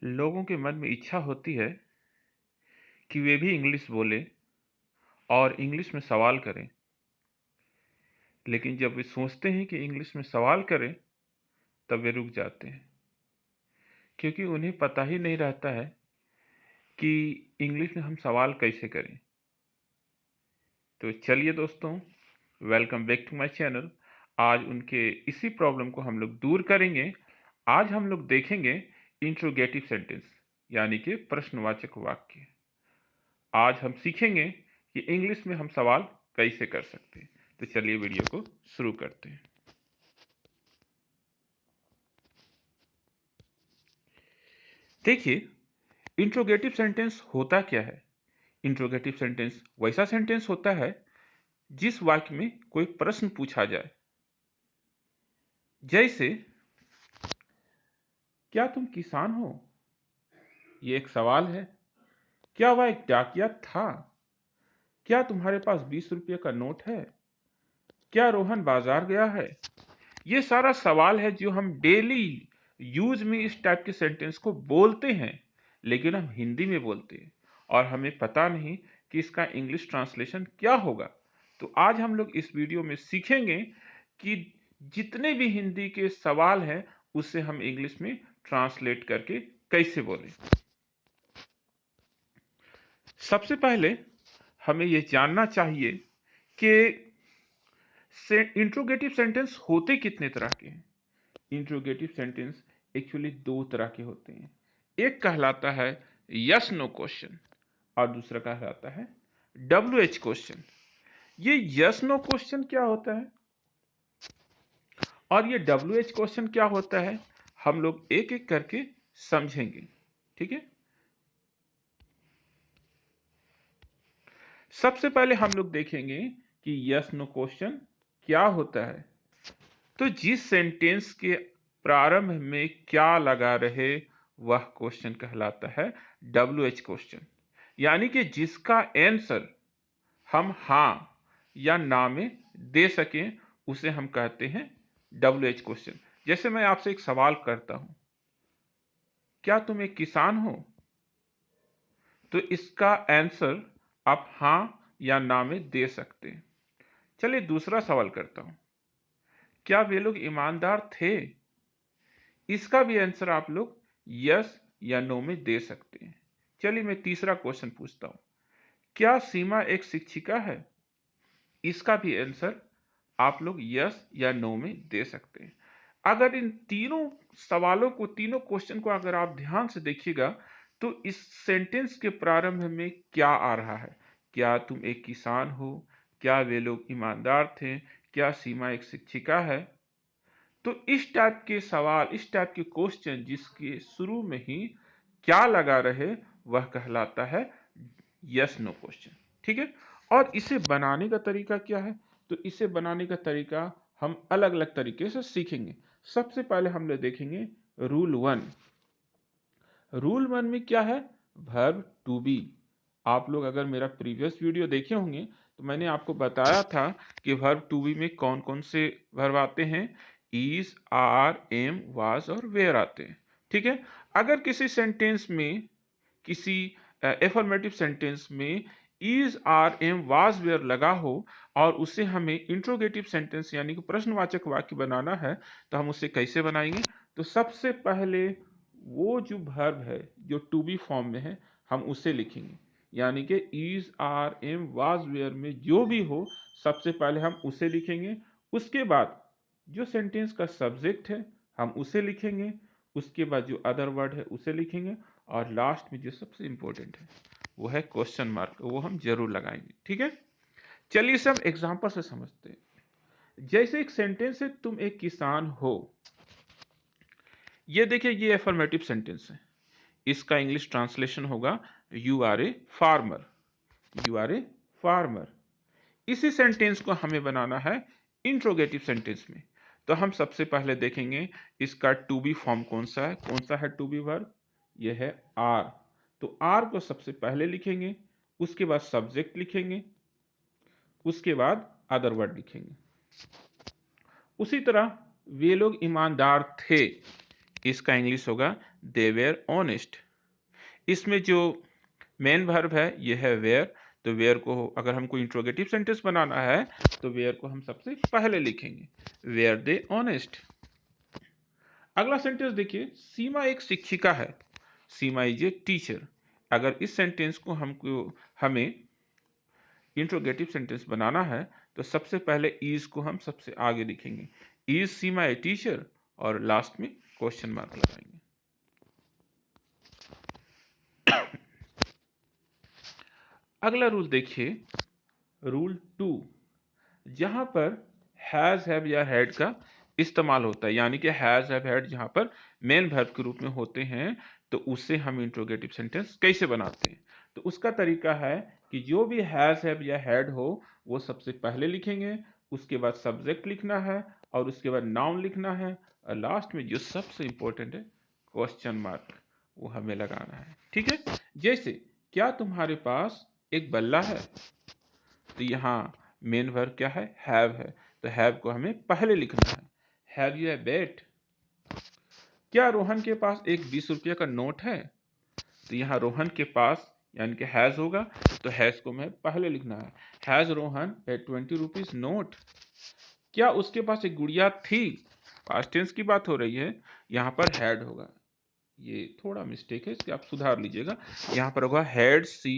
लोगों के मन में इच्छा होती है कि वे भी इंग्लिश बोलें और इंग्लिश में सवाल करें, लेकिन जब वे सोचते हैं कि इंग्लिश में सवाल करें, तब वे रुक जाते हैं, क्योंकि उन्हें पता ही नहीं रहता है कि इंग्लिश में हम सवाल कैसे करें। तो चलिए दोस्तों, welcome back to my channel. आज उनके इसी प्रॉब्लम को हम लोग दूर करेंगे। आज हम लोग देखेंगे इंट्रोगेटिव सेंटेंस, यानी कि प्रश्नवाचक वाक्य। आज हम सीखेंगे कि इंग्लिश में हम सवाल कैसे कर सकते हैं। तो चलिए वीडियो को शुरू करते हैं। देखिए, इंट्रोगेटिव सेंटेंस होता क्या है। इंट्रोगेटिव सेंटेंस वैसा सेंटेंस होता है जिस वाक्य में कोई प्रश्न पूछा जाए, जैसे क्या तुम किसान हो? ये एक सवाल है। क्या वह एक डाकिया था? क्या तुम्हारे पास 20 रुपये का नोट है? क्या रोहन बाजार गया है? ये सारा सवाल है जो हम डेली यूज में इस टाइप के सेंटेंस को बोलते हैं, लेकिन हम हिंदी में बोलते हैं और हमें पता नहीं कि इसका इंग्लिश ट्रांसलेशन क्या होगा। तो आज हम लोग इस वीडियो में सीखेंगे कि जितने भी हिंदी के सवाल हैं उसे हम इंग्लिश में ट्रांसलेट करके कैसे बोलें। सबसे पहले हमें यह जानना चाहिए कि इंट्रोगेटिव सेंटेंस होते कितने तरह के हैं। इंट्रोगेटिव सेंटेंस एक्चुअली दो तरह के होते हैं। एक कहलाता है यस नो क्वेश्चन और दूसरा कहलाता है WH क्वेश्चन। ये यस नो क्वेश्चन क्या होता है और ये WH क्वेश्चन क्या होता है, हम लोग एक एक करके समझेंगे। ठीक है, सबसे पहले हम लोग देखेंगे कि यस नो क्वेश्चन क्या होता है। तो जिस सेंटेंस के प्रारंभ में क्या लगा रहे वह क्वेश्चन कहलाता है WH क्वेश्चन, यानी कि जिसका आंसर हम हाँ या ना में दे सकें उसे हम कहते हैं WH क्वेश्चन। जैसे मैं आपसे एक सवाल करता हूं, क्या तुम एक किसान हो? तो इसका आंसर आप हाँ या ना में दे सकते हैं। चलिए दूसरा सवाल करता हूं, क्या वे लोग ईमानदार थे? इसका भी आंसर आप लोग यस या नो में दे सकते हैं। चलिए मैं तीसरा क्वेश्चन पूछता हूं, क्या सीमा एक शिक्षिका है? इसका भी आंसर आप लोग यस या नो में दे सकते हैं। अगर इन तीनों सवालों को, तीनों क्वेश्चन को अगर आप ध्यान से देखिएगा तो इस सेंटेंस के प्रारंभ में क्या आ रहा है, क्या तुम एक किसान हो, क्या वे लोग ईमानदार थे, क्या सीमा एक शिक्षिका है। तो इस टाइप के सवाल, इस टाइप के क्वेश्चन जिसके शुरू में ही क्या लगा रहे वह कहलाता है यस नो क्वेश्चन। ठीक है, और इसे बनाने का तरीका क्या है? तो इसे बनाने का तरीका हम अलग अलग तरीके से सीखेंगे। सबसे पहले हम लोग देखेंगे रूल 1। रूल 1 में क्या है? Verb to be. आप लोग अगर मेरा प्रीवियस वीडियो देखे होंगे तो मैंने आपको बताया था कि वर्ब टू बी में कौन कौन से वर्ब आते हैं। इज, आर, एम, वाज और वेयर आते हैं। ठीक है, अगर किसी सेंटेंस में, किसी एफर्मेटिव सेंटेंस में is, are, am, was, were लगा हो और उसे हमें इंट्रोगेटिव सेंटेंस यानी कि प्रश्नवाचक वाक्य बनाना है, तो हम उसे कैसे बनाएंगे? तो सबसे पहले वो जो वर्ब है जो टू बी फॉर्म में है हम उसे लिखेंगे, यानी कि is, are, am, was, were में जो भी हो सबसे पहले हम उसे लिखेंगे। उसके बाद जो सेंटेंस का सब्जेक्ट है हम उसे लिखेंगे, उसके बाद जो अदर वर्ड है उसे लिखेंगे और लास्ट में जो सबसे इंपॉर्टेंट है वो है क्वेश्चन मार्क, वो हम जरूर लगाएंगे। ठीक है, चलिए इसे हम एग्जांपल से समझते हैं। जैसे एक सेंटेंस है तुम एक किसान हो। ये देखिए, ये एफर्मेटिव सेंटेंस है। इसका इंग्लिश ट्रांसलेशन होगा you are a farmer. You are a farmer. इसी सेंटेंस को हमें बनाना है इंट्रोगेटिव सेंटेंस में। तो हम सबसे पहले देखेंगे इसका टू बी फॉर्म कौन सा है। कौन सा है टू बी वर्ब? यह है आर। तो आर को सबसे पहले लिखेंगे, उसके बाद सब्जेक्ट लिखेंगे, उसके बाद अदर वर्ड लिखेंगे। उसी तरह वे लोग ईमानदार थे, इसका इंग्लिश होगा दे वेयर ऑनेस्ट। इसमें जो मेन वर्ब है ये है वेयर, तो वेयर को अगर हमको इंट्रोगेटिव सेंटेंस बनाना है तो वेयर को हम सबसे पहले लिखेंगे, वेयर दे ऑनेस्ट। अगला सेंटेंस देखिए, सीमा एक शिक्षिका है, सीमा इज ए टीचर। अगर इस सेंटेंस को हमें इंट्रोगेटिव सेंटेंस बनाना है तो सबसे पहले इज को हम सबसे आगे लिखेंगे, इज सीमा ए टीचर, और लास्ट में क्वेश्चन मार्क लगाएंगे। अगला रूल देखिए, रूल 2, जहां पर हैज हैव या हैड का इस्तेमाल होता है, यानी कि हैज हैव हैड जहां पर मेन वर्ब के रूप में होते हैं तो उससे हम इंट्रोगेटिव सेंटेंस कैसे बनाते हैं। तो उसका तरीका है कि जो भी हैज हैव या हैड हो वो सबसे पहले लिखेंगे, उसके बाद सब्जेक्ट लिखना है और उसके बाद नाउन लिखना है, और लास्ट में जो सबसे इंपॉर्टेंट है क्वेश्चन मार्क वो हमें लगाना है। ठीक है, जैसे क्या तुम्हारे पास एक बल्ला है, तो यहाँ मेन वर्ब क्या है, हैव है, तो हैव को हमें पहले लिखना है। Have U a bat. क्या रोहन के पास एक 20 रुपये का नोट है, तो यहाँ रोहन के पास यानी कि हैज होगा, तो हैज को हमें पहले लिखना है, has Rohan A 20 rupees note. क्या उसके पास एक गुड़िया थी, पास्ट टेंस की बात हो रही है, यहाँ पर हैड होगा, ये थोड़ा मिस्टेक है, इसके आप सुधार लीजिएगा, यहाँ पर होगा had see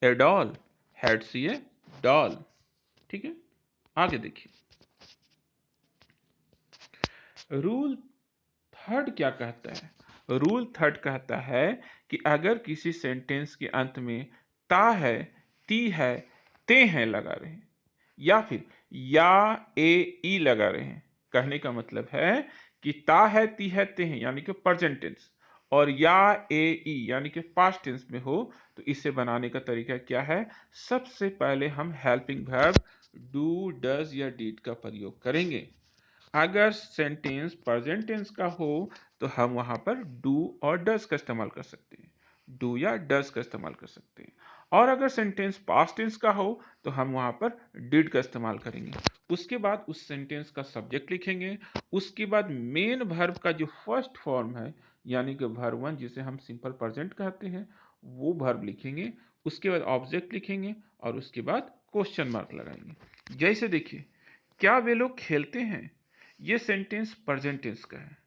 a doll, had see a doll. ठीक है, आगे देखिए, रूल थर्ड क्या कहता है। रूल थर्ड कहता है कि अगर किसी सेंटेंस के अंत में ता है, ती है, ते हैं लगा रहे हैं, या फिर या ए ई लगा रहे हैं, कहने का मतलब है कि ता है, ती है, ते हैं यानी कि प्रेजेंट टेंस, और या ए ई यानी कि पास्ट टेंस में हो, तो इसे बनाने का तरीका क्या है, सबसे पहले हम हेल्पिंग वर्ब डू, डज या डिड का प्रयोग करेंगे। अगर सेंटेंस प्रेजेंट टेंस का हो तो हम वहां पर डू और डज का इस्तेमाल कर सकते हैं, डू या डज का इस्तेमाल कर सकते हैं। और अगर सेंटेंस पास्ट टेंस का हो तो हम वहां पर डिड का इस्तेमाल करेंगे। उसके बाद उस सेंटेंस का सब्जेक्ट लिखेंगे, उसके बाद मेन वर्ब का जो फर्स्ट फॉर्म है यानी कि वर्ब वन जिसे हम सिंपल प्रेजेंट कहते हैं वो वर्ब लिखेंगे, उसके बाद ऑब्जेक्ट लिखेंगे और उसके बाद क्वेश्चन मार्क लगाएंगे। जैसे देखिए, क्या वे लोग खेलते हैं, ये सेंटेंस प्रेजेंट टेंस का है।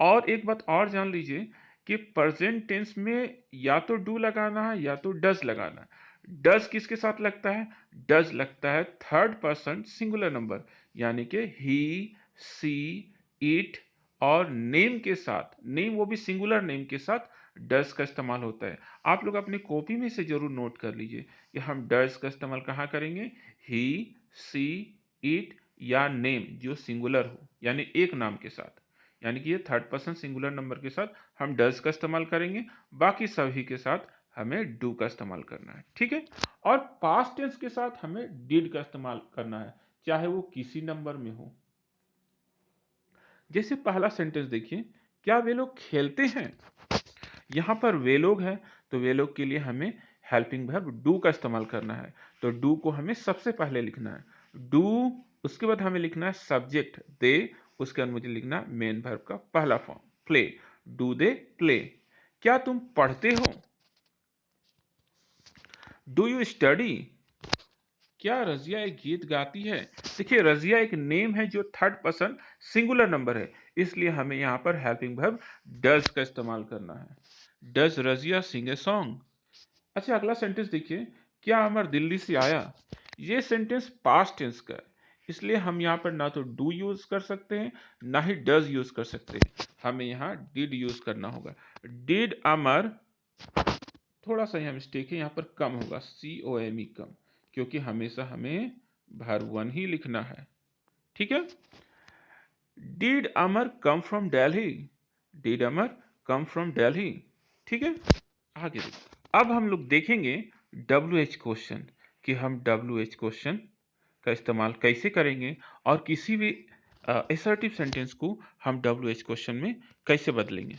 और एक बात और जान लीजिए कि प्रेजेंट टेंस में या तो डू लगाना है या तो डज लगाना है। डज किसके साथ लगता है, डज लगता है थर्ड पर्सन सिंगुलर नंबर यानी कि ही, सी, इट, और नेम के साथ, नेम वो भी सिंगुलर नेम के साथ डज का इस्तेमाल होता है। आप लोग अपनी कॉपी में से जरूर नोट कर लीजिए कि हम डज का इस्तेमाल कहाँ करेंगे, ही, सी, इट या नेम जो सिंगुलर हो यानी एक नाम के साथ, यानी कि ये थर्ड पर्सन सिंगुलर नंबर के साथ हम डज का इस्तेमाल करेंगे, बाकी सभी के साथ हमें डू का इस्तेमाल करना है। ठीक है, और पास्ट टेंस के साथ हमें डिड का इस्तेमाल करना है, चाहे वो किसी नंबर में हो। जैसे पहला सेंटेंस देखिए, क्या वे लोग खेलते हैं, यहां पर वे लोग है तो वे लोग के लिए हमें हेल्पिंग वर्ब डू का इस्तेमाल करना है, तो डू को हमें सबसे पहले लिखना है, डू, उसके बाद हमें लिखना है सब्जेक्ट दे, उसके बाद मुझे लिखना मेन वर्ब का पहला form play, do they play. क्या तुम पढ़ते हो, डू यू स्टडी। क्या रजिया एक गीत गाती है, देखिए रजिया एक नेम है जो थर्ड पर्सन सिंगुलर नंबर है, इसलिए हमें यहाँ पर हेल्पिंग वर्ब डज का इस्तेमाल करना है, does Razia sing a song. अच्छा, अगला सेंटेंस देखिए, क्या अमर दिल्ली से आया, ये सेंटेंस पास्ट टेंस का है, इसलिए हम यहाँ पर ना तो डू यूज कर सकते हैं ना ही डज यूज कर सकते हैं, हमें यहाँ डिड यूज करना होगा। डिड अमर, थोड़ा सा यहाँ मिस्टेक है, यहाँ पर कम होगा, COME कम, क्योंकि हमेशा हमें वर्ब वन ही लिखना है। ठीक है, did Amar come from Delhi, did Amar come from Delhi. ठीक है, आगे देखिए, अब हम लोग देखेंगे WH क्वेश्चन कि हम WH क्वेश्चन का इस्तेमाल कैसे करेंगे और किसी भी असर्टिव सेंटेंस को हम WH क्वेश्चन में कैसे बदलेंगे।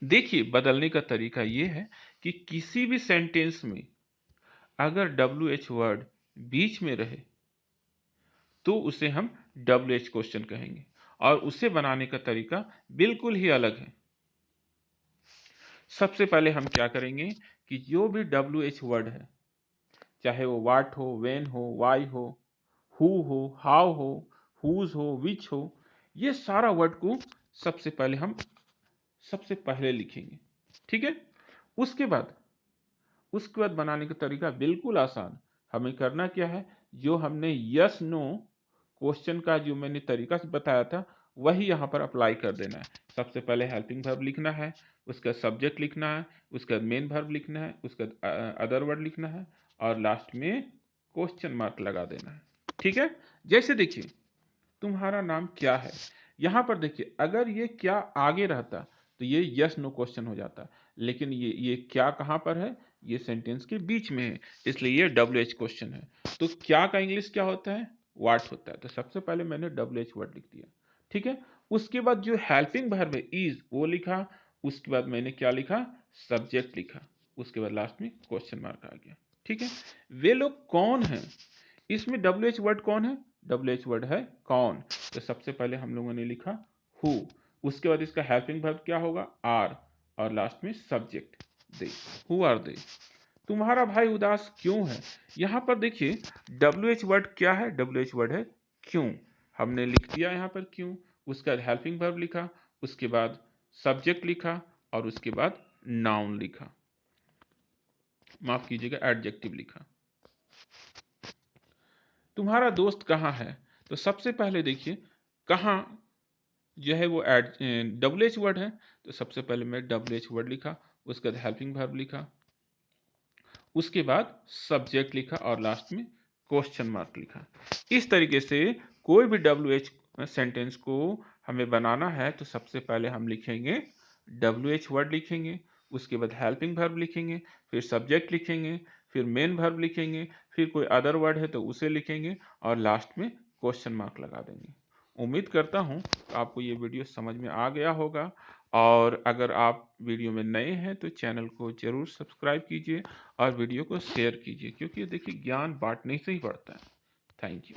देखिए, बदलने का तरीका ये है कि किसी भी सेंटेंस में अगर WH वर्ड बीच में रहे तो उसे हम WH क्वेश्चन कहेंगे, और उसे बनाने का तरीका बिल्कुल ही अलग है। सबसे पहले हम क्या करेंगे कि जो भी WH वर्ड है, चाहे वो व्हाट हो, व्हेन हो, व्हाई हो, हो, हाउ हो, हुज हो, विच हो, ये सारा वर्ड को सबसे पहले हम सबसे पहले लिखेंगे। ठीक है। उसके बाद बनाने का तरीका बिल्कुल आसान। हमें करना क्या है, जो हमने यस नो क्वेश्चन का जो मैंने तरीका से बताया था वही यहाँ पर अप्लाई कर देना है। सबसे पहले हेल्पिंग वर्ब लिखना है, उसका सब्जेक्ट लिखना है, उसका मेन वर्ब लिखना है, उसका अदर वर्ड लिखना है और लास्ट में क्वेश्चन मार्क लगा देना है। ठीक है। जैसे देखिए, तुम्हारा नाम क्या है, यहाँ पर देखिए अगर ये क्या आगे रहता तो ये यस नो क्वेश्चन हो जाता, लेकिन ये क्या कहाँ पर है, ये सेंटेंस के बीच में है, इसलिए ये WH क्वेश्चन है। तो क्या का इंग्लिश क्या होता है, व्हाट होता है। तो सबसे पहले मैंने WH वर्ड लिख दिया। ठीक है। उसके बाद जो हेल्पिंग वर्ब है इज वो लिखा, उसके बाद मैंने क्या लिखा, सब्जेक्ट लिखा, उसके बाद लास्ट में क्वेश्चन मार्क आ गया। ठीक है। वे लोग कौन है, इसमें WH वर्ड कौन है, WH वर्ड है कौन। तो सबसे पहले हम लोगों ने लिखा हु, उसके बाद इसका हेल्पिंग वर्ब क्या होगा, आर, और लास्ट में subject they, who are they. तुम्हारा भाई उदास क्यों है, यहाँ पर देखिए WH वर्ड क्या है, WH वर्ड है क्यों। हमने लिख दिया यहाँ पर क्यों, उसका हेल्पिंग वर्ब लिखा, उसके बाद सब्जेक्ट लिखा और उसके बाद नाउन लिखा, माफ कीजिएगा एडजेक्टिव लिखा। तुम्हारा दोस्त कहाँ है, तो सबसे पहले देखिए कहाँ जो है वो WH वर्ड है, तो सबसे पहले मैं WH वर्ड लिखा, उसके बाद हेल्पिंग वर्ब लिखा, उसके बाद सब्जेक्ट लिखा और लास्ट में क्वेश्चन मार्क लिखा। इस तरीके से कोई भी WH सेंटेंस को हमें बनाना है तो सबसे पहले हम लिखेंगे WH वर्ड लिखेंगे, उसके बाद हेल्पिंग वर्ब लिखेंगे, फिर सब्जेक्ट लिखेंगे, फिर मेन वर्ब लिखेंगे, फिर कोई अदर वर्ड है तो उसे लिखेंगे और लास्ट में क्वेश्चन मार्क लगा देंगे। उम्मीद करता हूँ आपको ये वीडियो समझ में आ गया होगा, और अगर आप वीडियो में नए हैं तो चैनल को ज़रूर सब्सक्राइब कीजिए और वीडियो को शेयर कीजिए, क्योंकि देखिए ज्ञान बांटने से ही बढ़ता है। Thank you.